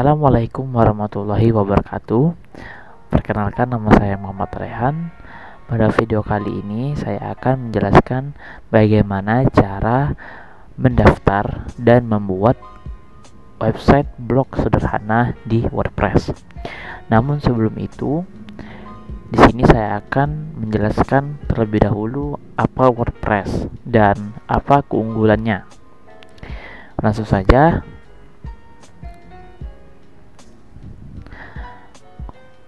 Assalamualaikum warahmatullahi wabarakatuh. Perkenalkan, nama saya Muhammad Rehan. Pada video kali ini saya akan menjelaskan bagaimana cara mendaftar dan membuat website blog sederhana di WordPress. Namun sebelum itu, di sini saya akan menjelaskan terlebih dahulu apa WordPress dan apa keunggulannya. Langsung saja.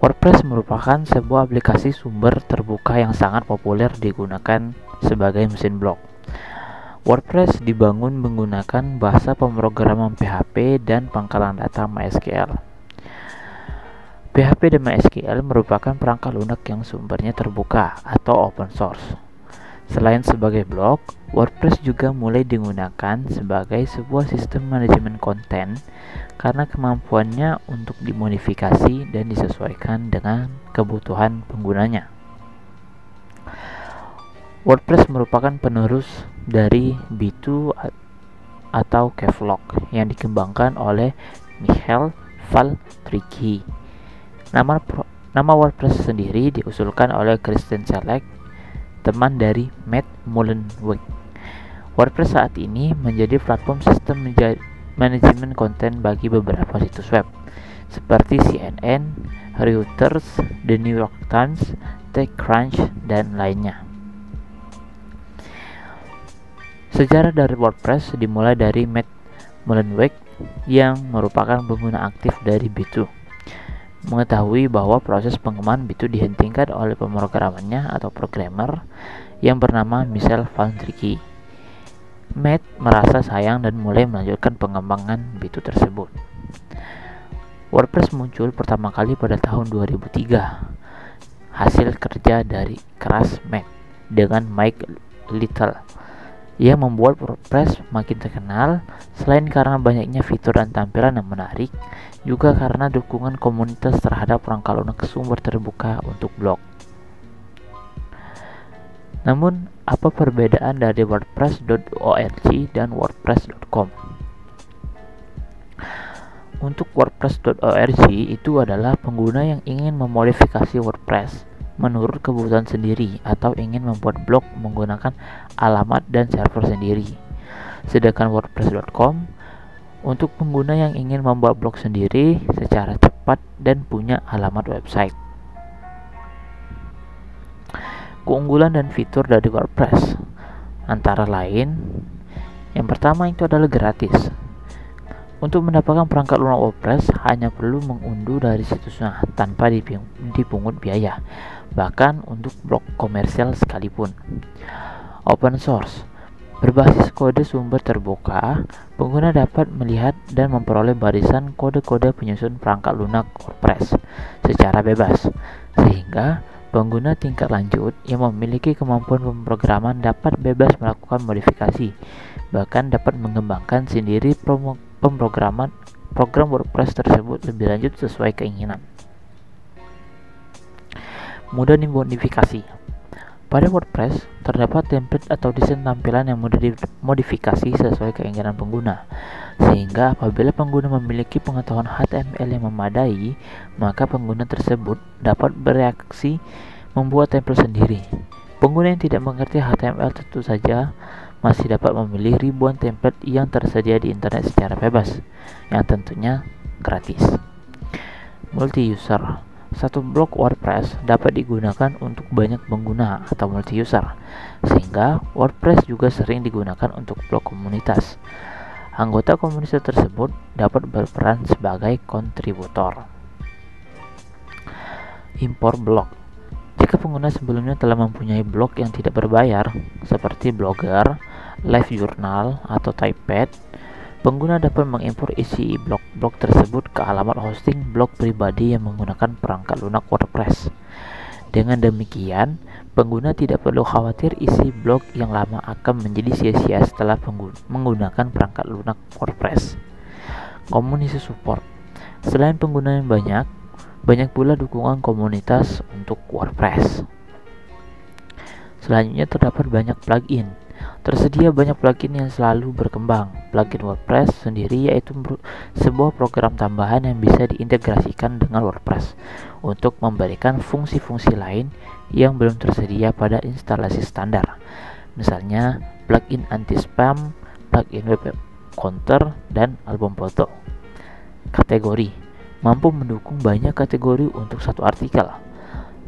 WordPress merupakan sebuah aplikasi sumber terbuka yang sangat populer digunakan sebagai mesin blog. WordPress dibangun menggunakan bahasa pemrograman PHP dan pangkalan data MySQL. PHP dan MySQL merupakan perangkat lunak yang sumbernya terbuka atau open source. Selain sebagai blog, WordPress juga mulai digunakan sebagai sebuah sistem manajemen konten karena kemampuannya untuk dimodifikasi dan disesuaikan dengan kebutuhan penggunanya. WordPress merupakan penerus dari B2 atau Keycloak yang dikembangkan oleh Michael Valtrigi. Nama WordPress sendiri diusulkan oleh Christian Selleck, teman dari Matt Mullenweg. WordPress saat ini menjadi platform sistem manajemen konten bagi beberapa situs web seperti CNN, Reuters, The New York Times, TechCrunch, dan lainnya. Sejarah dari WordPress dimulai dari Matt Mullenweg yang merupakan pengguna aktif dari B2. Mengetahui bahwa proses pengembangan B2 dihentikan oleh pemrogramannya atau programmer yang bernama Michael Valtrigi. Matt merasa sayang dan mulai melanjutkan pengembangan B2 tersebut. WordPress muncul pertama kali pada tahun 2003, hasil kerja dari keras Matt dengan Mike Little yang membuat WordPress makin terkenal. Selain karena banyaknya fitur dan tampilan yang menarik, juga karena dukungan komunitas terhadap perangkat lunak sumber terbuka untuk blog. Namun, apa perbedaan dari WordPress.org dan WordPress.com? Untuk WordPress.org itu adalah pengguna yang ingin memodifikasi WordPress menurut kebutuhan sendiri atau ingin membuat blog menggunakan alamat dan server sendiri. Sedangkan WordPress.com untuk pengguna yang ingin membuat blog sendiri secara cepat dan punya alamat website. Keunggulan dan fitur dari WordPress antara lain, yang pertama itu adalah gratis. Untuk mendapatkan perangkat lunak WordPress hanya perlu mengunduh dari situsnya tanpa dipungut biaya, bahkan untuk blog komersial sekalipun. Open source, berbasis kode sumber terbuka, pengguna dapat melihat dan memperoleh barisan kode-kode penyusun perangkat lunak WordPress secara bebas, sehingga pengguna tingkat lanjut yang memiliki kemampuan pemrograman dapat bebas melakukan modifikasi, bahkan dapat mengembangkan sendiri program WordPress tersebut lebih lanjut sesuai keinginan. Mudah dimodifikasi. Pada WordPress terdapat template atau desain tampilan yang mudah dimodifikasi sesuai keinginan pengguna, sehingga apabila pengguna memiliki pengetahuan HTML yang memadai, maka pengguna tersebut dapat bereaksi membuat template sendiri. Pengguna yang tidak mengerti HTML tentu saja masih dapat memilih ribuan template yang tersedia di internet secara bebas, yang tentunya gratis. Multi-user. Satu blog WordPress dapat digunakan untuk banyak pengguna atau multi-user, sehingga WordPress juga sering digunakan untuk blog komunitas. Anggota komunitas tersebut dapat berperan sebagai kontributor. Import blog. Jika pengguna sebelumnya telah mempunyai blog yang tidak berbayar, seperti Blogger, LiveJournal, atau Typepad, pengguna dapat mengimpor isi blog tersebut ke alamat hosting blog pribadi yang menggunakan perangkat lunak WordPress. Dengan demikian, pengguna tidak perlu khawatir isi blog yang lama akan menjadi sia-sia setelah menggunakan perangkat lunak WordPress. Komunitas support. Selain pengguna yang banyak pula dukungan komunitas untuk WordPress. Selanjutnya terdapat banyak plugin. Tersedia banyak plugin yang selalu berkembang. plugin WordPress sendiri, yaitu sebuah program tambahan yang bisa diintegrasikan dengan WordPress untuk memberikan fungsi-fungsi lain yang belum tersedia pada instalasi standar. Misalnya plugin anti-spam, plugin web counter, dan album foto. Kategori mampu mendukung banyak kategori untuk satu artikel.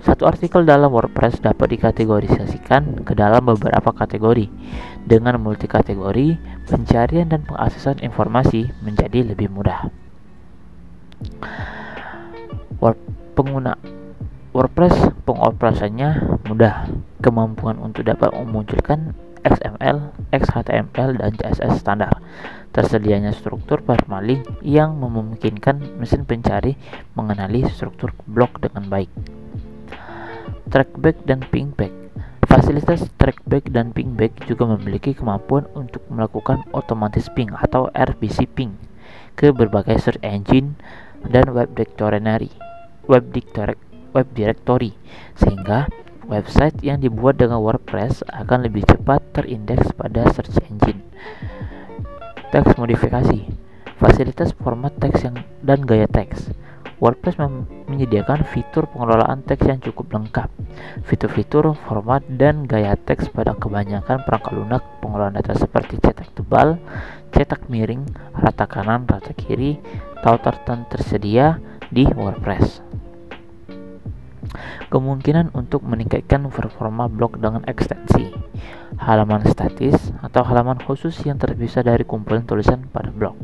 Satu artikel dalam WordPress dapat dikategorisasikan ke dalam beberapa kategori. Dengan multi-kategori, pencarian dan pengaksesan informasi menjadi lebih mudah. Pengguna WordPress pengoperasiannya mudah. Kemampuan untuk dapat memunculkan XML, XHTML, dan CSS standar. Tersedianya struktur permalink yang memungkinkan mesin pencari mengenali struktur blok dengan baik. Trackback dan pingback. Fasilitas trackback dan pingback juga memiliki kemampuan untuk melakukan otomatis ping atau RPC ping ke berbagai search engine dan web directory, sehingga website yang dibuat dengan WordPress akan lebih cepat terindeks pada search engine. Teks modifikasi. Fasilitas format teks dan gaya teks. WordPress menyediakan fitur pengelolaan teks yang cukup lengkap. Fitur-fitur format dan gaya teks pada kebanyakan perangkat lunak pengelolaan data seperti cetak tebal, cetak miring, rata kanan, rata kiri, tersedia di WordPress. Kemungkinan untuk meningkatkan performa blog dengan ekstensi. Halaman statis atau halaman khusus yang terpisah dari kumpulan tulisan pada blog.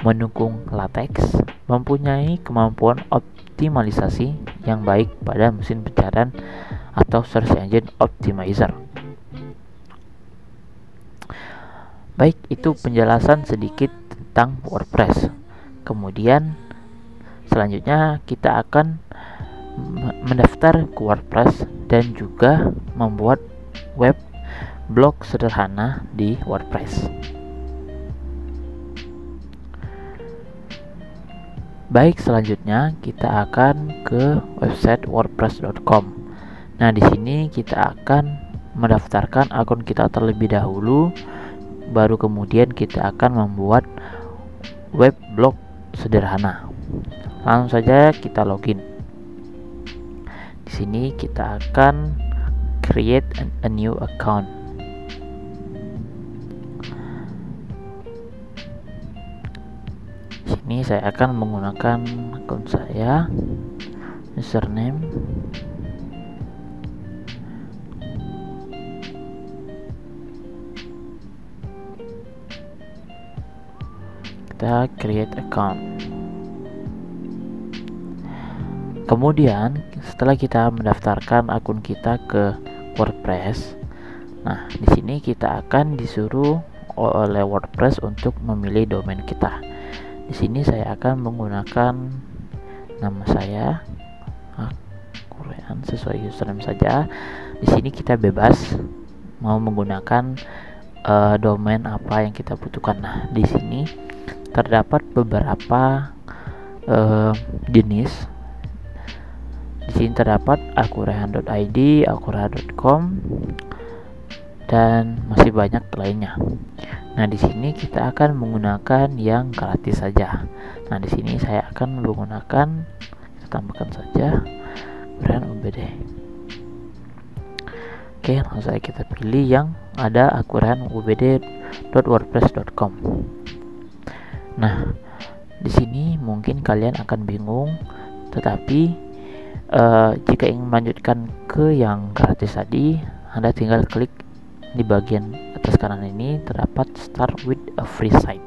Mendukung LaTeX, mempunyai kemampuan optimalisasi yang baik pada mesin pencarian atau search engine optimizer. Baik, itu penjelasan sedikit tentang WordPress. Kemudian selanjutnya kita akan mendaftar ke WordPress dan juga membuat web blog sederhana di WordPress. Baik, selanjutnya kita akan ke website wordpress.com. Nah, di sini kita akan mendaftarkan akun kita terlebih dahulu, baru kemudian kita akan membuat web blog sederhana. Langsung saja kita login. Di sini kita akan create a new account. Ini saya akan menggunakan akun saya, username, kita create account. Kemudian setelah kita mendaftarkan akun kita ke WordPress, nah di sini kita akan disuruh oleh WordPress untuk memilih domain kita. Di sini saya akan menggunakan nama saya, Korean, sesuai username saja. Di sini kita bebas mau menggunakan domain apa yang kita butuhkan. Nah, di sini terdapat beberapa jenis. Di sini terdapat akurehan.id, akurehan.com, dan masih banyak lainnya. Nah, di sini kita akan menggunakan yang gratis saja. Nah, di sini saya akan menggunakan, kita tambahkan saja brand UBD. Oke, langsung saja kita pilih yang ada akurehanubd.wordpress.com. Nah, di sini mungkin kalian akan bingung, tetapi jika ingin melanjutkan ke yang gratis tadi, Anda tinggal klik di bagian atas kanan ini, terdapat start with a free site.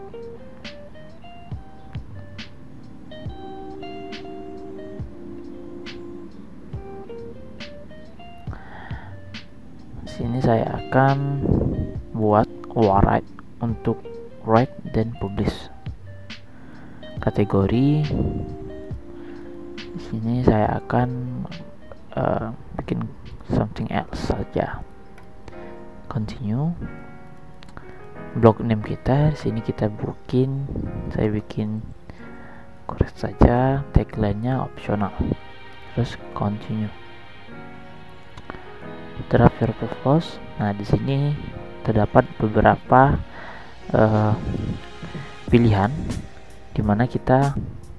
Sini saya akan buat write untuk write dan publish. Kategori di sini saya akan bikin something else saja. Continue. Blog name kita di sini kita saya bikin correct saja, tagline-nya opsional. Terus continue. Draft your post. Nah, di sini terdapat beberapa pilihan dimana kita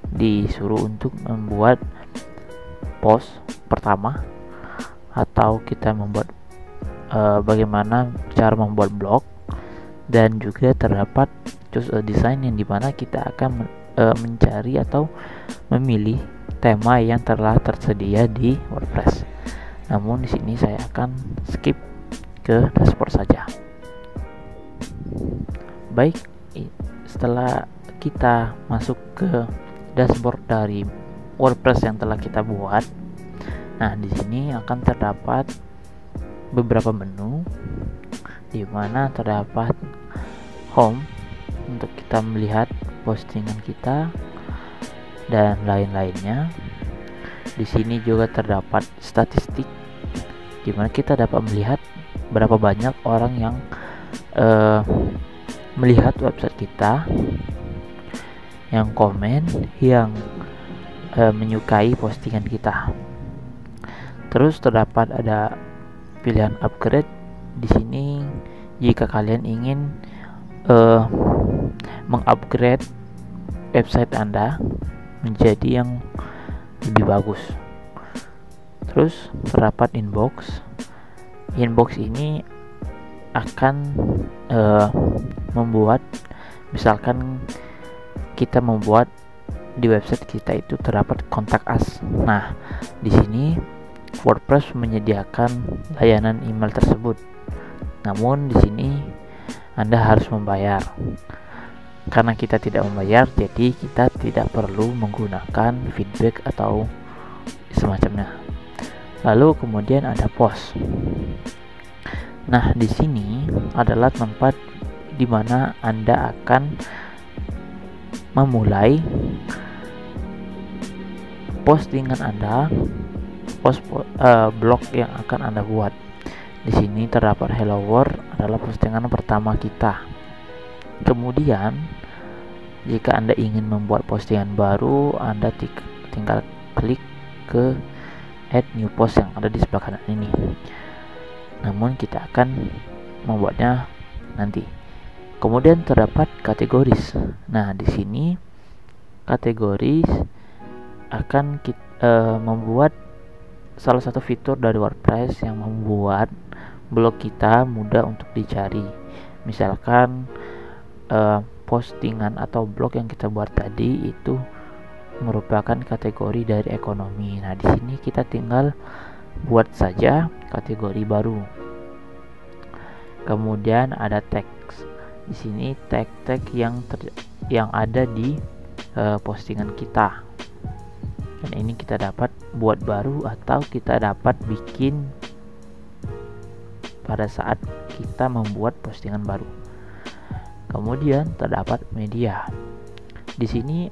disuruh untuk membuat post pertama, atau kita membuat bagaimana cara membuat blog, dan juga terdapat choose a design yang dimana kita akan mencari atau memilih tema yang telah tersedia di WordPress. Namun di sini saya akan skip ke dashboard saja. Baik, setelah kita masuk ke dashboard dari WordPress yang telah kita buat, nah di sini akan terdapat beberapa menu di mana terdapat home untuk kita melihat postingan kita dan lain-lainnya. Di sini juga terdapat statistik di mana kita dapat melihat berapa banyak orang yang melihat website kita, yang komen, yang menyukai postingan kita. Terus terdapat ada pilihan upgrade. Di sini jika kalian ingin mengupgrade website Anda menjadi yang lebih bagus. Terus terdapat inbox. Inbox ini akan membuat, misalkan kita membuat di website kita itu terdapat kontak us. Nah, di sini WordPress menyediakan layanan email tersebut. Namun di sini Anda harus membayar. Karena kita tidak membayar, jadi kita tidak perlu menggunakan feedback atau semacamnya. Lalu kemudian ada post. Nah, di sini adalah tempat di mana Anda akan memulai postingan Anda, blog yang akan Anda buat. Di sini terdapat Hello World adalah postingan pertama kita. Kemudian jika Anda ingin membuat postingan baru, Anda tinggal klik ke add new post yang ada di sebelah kanan ini. Namun kita akan membuatnya nanti. Kemudian terdapat kategoris. Nah, di sini kategoris akan membuat salah satu fitur dari WordPress yang membuat blog kita mudah untuk dicari. Misalkan postingan atau blog yang kita buat tadi itu merupakan kategori dari ekonomi. Nah, di sini kita tinggal buat saja kategori baru. Kemudian ada teks. Di sini tag-tag yang ada di postingan kita. Dan ini kita dapat buat baru atau kita dapat bikin pada saat kita membuat postingan baru. Kemudian terdapat media. Di sini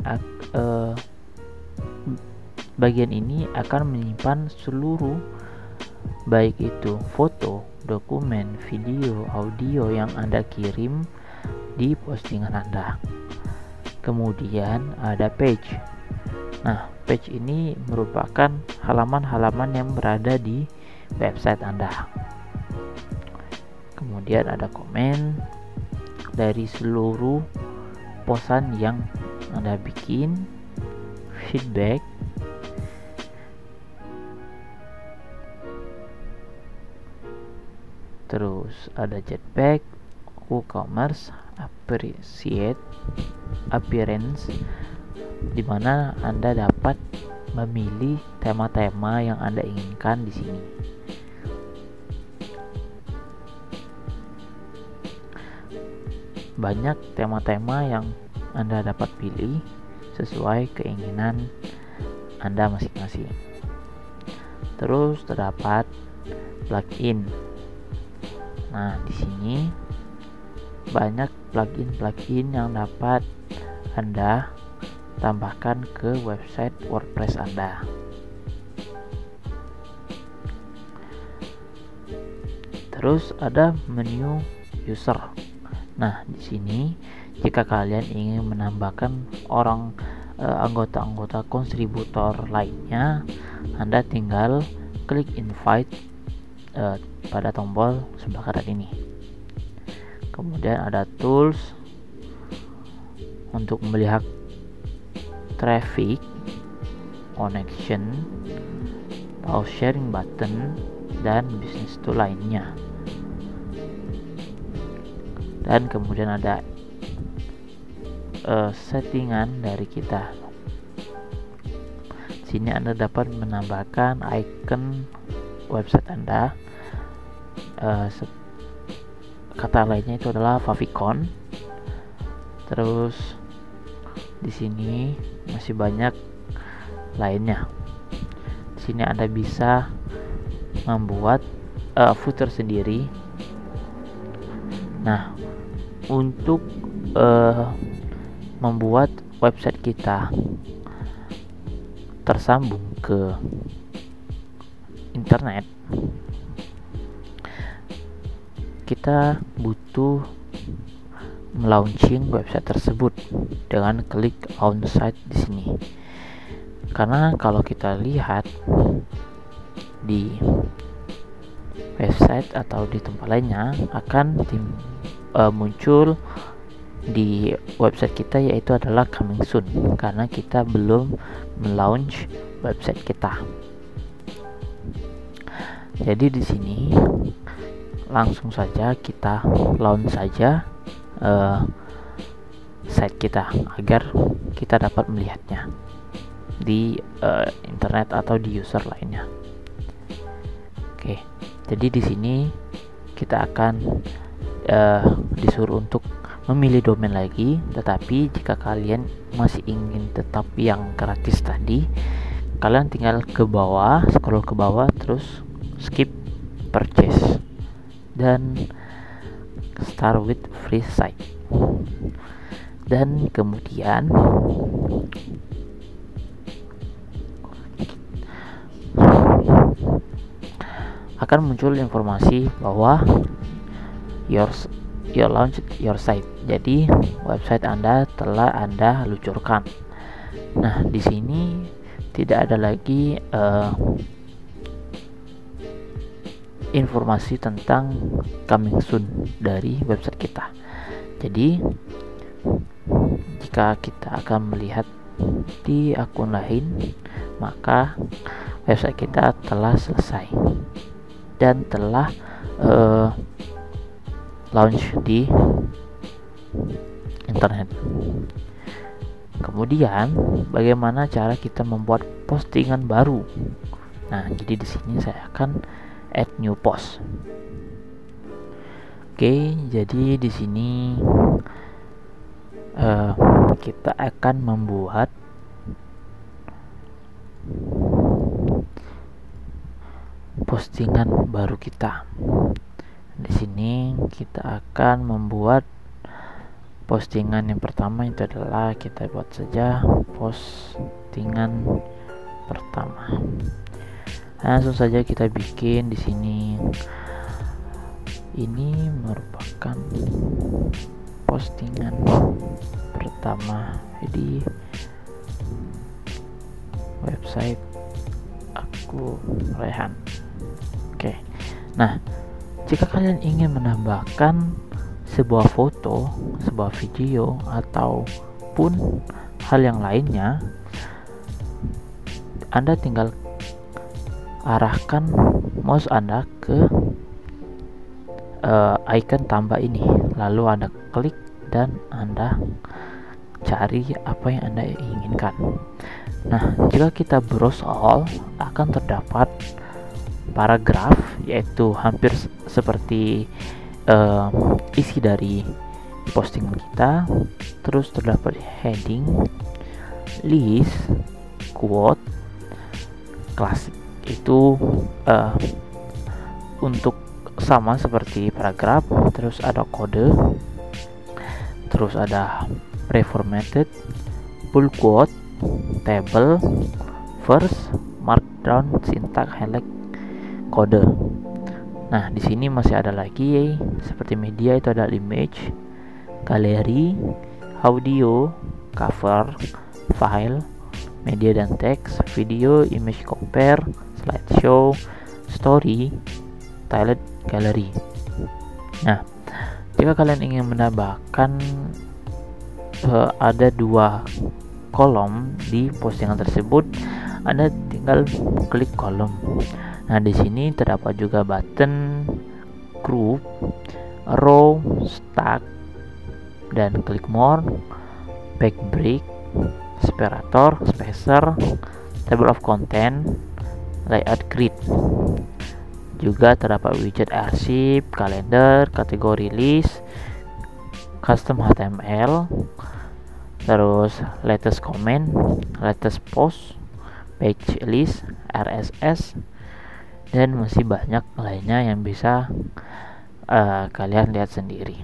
bagian ini akan menyimpan seluruh, baik itu foto, dokumen, video, audio yang Anda kirim di postingan Anda. Kemudian ada page. Nah, page ini merupakan halaman-halaman yang berada di website Anda. Kemudian ada komen dari seluruh posan yang Anda bikin, feedback, terus ada jetpack, WooCommerce, appearance, di mana Anda dapat memilih tema-tema yang Anda inginkan di sini. Banyak tema-tema yang Anda dapat pilih sesuai keinginan Anda masing-masing. Terus terdapat plugin. Nah, di sini banyak plugin yang dapat Anda tambahkan ke website WordPress Anda. Terus ada menu user. Nah, di sini jika kalian ingin menambahkan anggota-anggota kontributor lainnya, Anda tinggal klik invite pada tombol sebelah kanan ini. Kemudian ada tools. untuk melihat traffic, connection, pause sharing button, dan business tool lainnya. Dan kemudian ada settingan dari kita. Sini Anda dapat menambahkan icon website Anda. Kata lainnya itu adalah favicon. Terus di sini masih banyak lainnya. Di sini Anda bisa membuat footer sendiri. Nah, untuk membuat website kita tersambung ke internet, kita butuh melaunching website tersebut dengan klik on site di sini. Karena kalau kita lihat di website atau di tempat lainnya akan muncul di website kita, yaitu adalah coming soon, karena kita belum melaunch website kita. Jadi di sini langsung saja kita launch saja site kita agar kita dapat melihatnya di internet atau di user lainnya. Oke, jadi di sini kita akan disuruh untuk memilih domain lagi, tetapi jika kalian masih ingin tetap yang gratis tadi, kalian tinggal ke bawah, scroll ke bawah, terus skip purchase dan start with free site. Dan kemudian akan muncul informasi bahwa your launch your site. Jadi website Anda telah Anda luncurkan. Nah, di sini tidak ada lagi informasi tentang coming soon dari website kita. Jadi jika kita akan melihat di akun lain, maka website kita telah selesai dan telah launch di internet. Kemudian bagaimana cara kita membuat postingan baru? Nah, jadi di sini saya akan add new post. Oke, jadi di sini kita akan membuat postingan baru kita. Di sini kita akan membuat postingan yang pertama, itu adalah kita buat saja postingan pertama. Langsung saja kita bikin di sini. Ini merupakan postingan pertama di website aku Rehan. Oke. Nah, jika kalian ingin menambahkan sebuah foto, sebuah video, ataupun hal yang lainnya, Anda tinggal arahkan mouse Anda ke icon tambah ini, lalu Anda klik dan Anda cari apa yang Anda inginkan. Nah, jika kita browse all, akan terdapat paragraf, yaitu hampir seperti isi dari postingan kita. Terus terdapat heading, list, quote, klasik, itu untuk sama seperti paragraf. Terus ada kode, terus ada reformatted, full quote, table, verse, markdown, syntax, highlight, kode. Nah, di sini masih ada lagi seperti media, itu ada image, galeri, audio, cover, file, media dan teks, video, image compare, slideshow, story, title, gallery. Nah, jika kalian ingin menambahkan ada 2 kolom di postingan tersebut, Anda tinggal klik kolom. Nah, di sini terdapat juga button group, row, stack, dan klik more, back break, separator, spacer, table of content, layout grid. Juga terdapat widget arsip, kalender, kategori list, custom HTML, terus latest comment, latest post, page list, RSS, dan masih banyak lainnya yang bisa kalian lihat sendiri.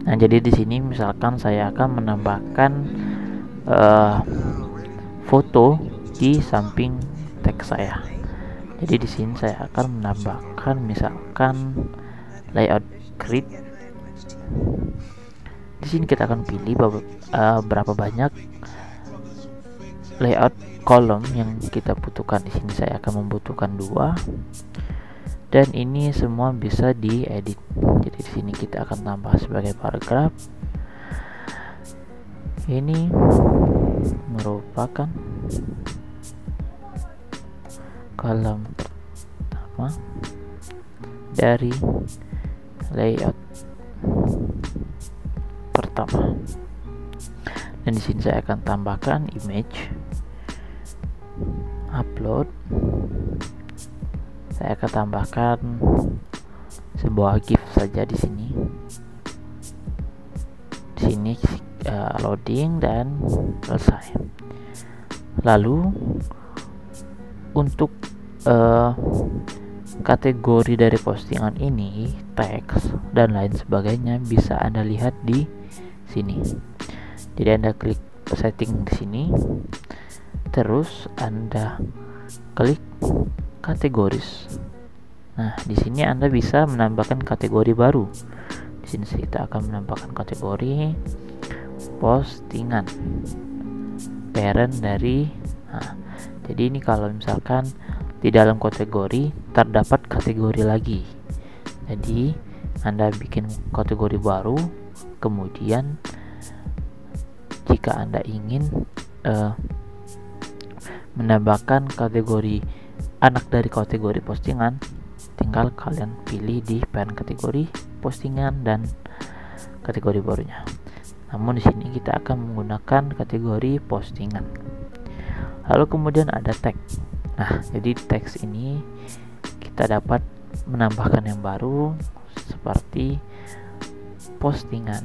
Nah, jadi di sini misalkan saya akan menambahkan foto di samping teks saya. Jadi di sini saya akan menambahkan misalkan layout grid. Di sini kita akan pilih berapa banyak layout kolom yang kita butuhkan. Di sini saya akan membutuhkan 2, dan ini semua bisa diedit. Jadi di sini kita akan tambah sebagai paragraf. Ini merupakan kolom pertama dari layout pertama, dan di sini saya akan tambahkan image, upload. Saya akan tambahkan sebuah GIF saja di sini. Di sini loading dan selesai. Lalu untuk kategori dari postingan ini, teks dan lain sebagainya bisa Anda lihat di sini. Jadi Anda klik setting di sini, terus Anda klik kategoris. Nah, di sini Anda bisa menambahkan kategori baru. Di sini kita akan menambahkan kategori postingan parent dari. Nah, jadi ini kalau misalkan di dalam kategori terdapat kategori lagi, jadi Anda bikin kategori baru, kemudian jika Anda ingin menambahkan kategori anak dari kategori postingan, tinggal kalian pilih di parent kategori postingan dan kategori barunya. Namun di sini kita akan menggunakan kategori postingan. Lalu kemudian ada teks. Nah, jadi teks ini kita dapat menambahkan yang baru seperti postingan.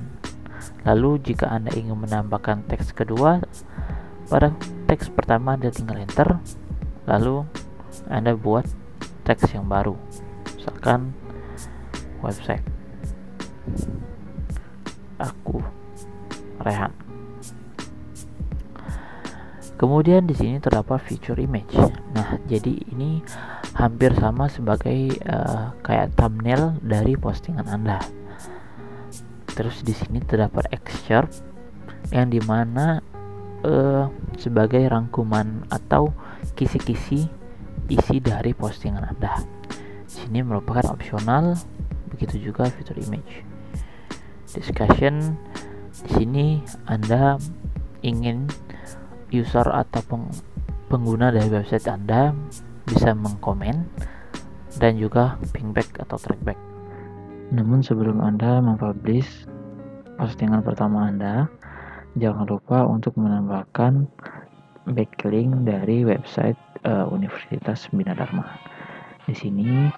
Lalu jika Anda ingin menambahkan teks kedua, pada teks pertama Anda tinggal enter, lalu Anda buat teks yang baru, misalkan website aku Rehan. Kemudian di sini terdapat feature image. Nah, jadi ini hampir sama sebagai kayak thumbnail dari postingan Anda. Terus di sini terdapat excerpt yang dimana sebagai rangkuman atau kisi-kisi isi dari postingan Anda. Di sini merupakan opsional, begitu juga fitur image. Discussion, di sini Anda ingin user atau pengguna dari website Anda bisa mengkomen dan juga pingback atau trackback. Namun sebelum Anda mempublish postingan pertama Anda, jangan lupa untuk menambahkan backlink dari website Universitas Bina Dharma. Di sini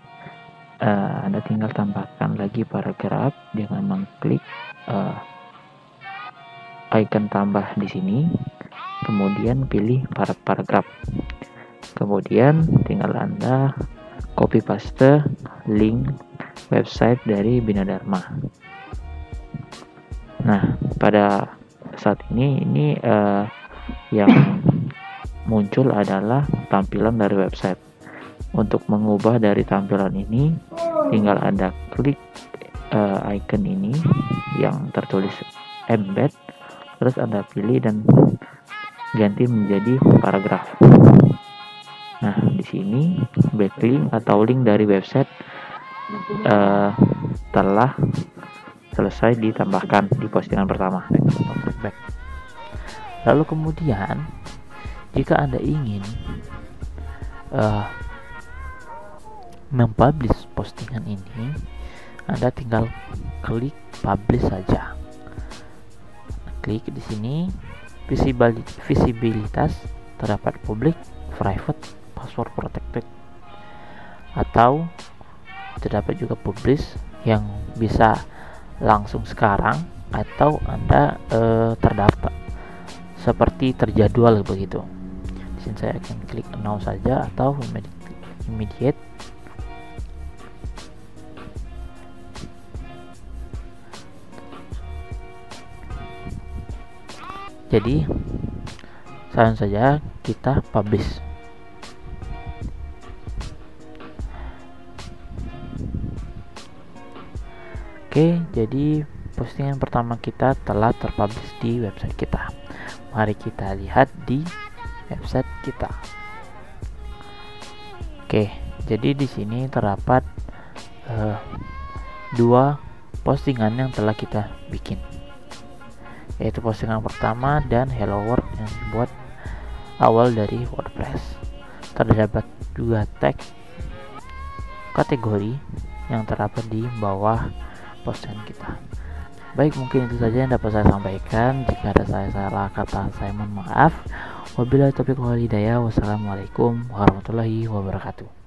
Anda tinggal tambahkan lagi paragraf dengan mengklik icon tambah di sini, kemudian pilih paragraf. Kemudian tinggal Anda copy paste link website dari Bina Dharma. Nah, pada saat ini yang muncul adalah tampilan dari website. Untuk mengubah dari tampilan ini, tinggal Anda klik icon ini yang tertulis embed, terus Anda pilih dan ganti menjadi paragraf. Nah, di sini backlink atau link dari website telah selesai ditambahkan di postingan pertama. Back. Lalu kemudian jika Anda ingin mempublish postingan ini, Anda tinggal klik publish saja. Klik di sini, visibilitas terdapat public, private, password protected, atau terdapat juga publish yang bisa langsung sekarang atau Anda terdaftar seperti terjadwal begitu. Di sini saya akan klik now saja atau immediate. Jadi saran saja kita publish. Oke, jadi postingan pertama kita telah terpublish di website kita. Mari kita lihat di website kita. Oke, jadi di sini terdapat dua postingan yang telah kita bikin, yaitu postingan pertama dan hello world yang dibuat awal dari WordPress. Terdapat juga tag kategori yang terdapat di bawah postingan kita. Baik, mungkin itu saja yang dapat saya sampaikan. Jika ada salah kata, saya mohon maaf. Wabillahi taufiq wal hidayah. Wassalamualaikum warahmatullahi wabarakatuh.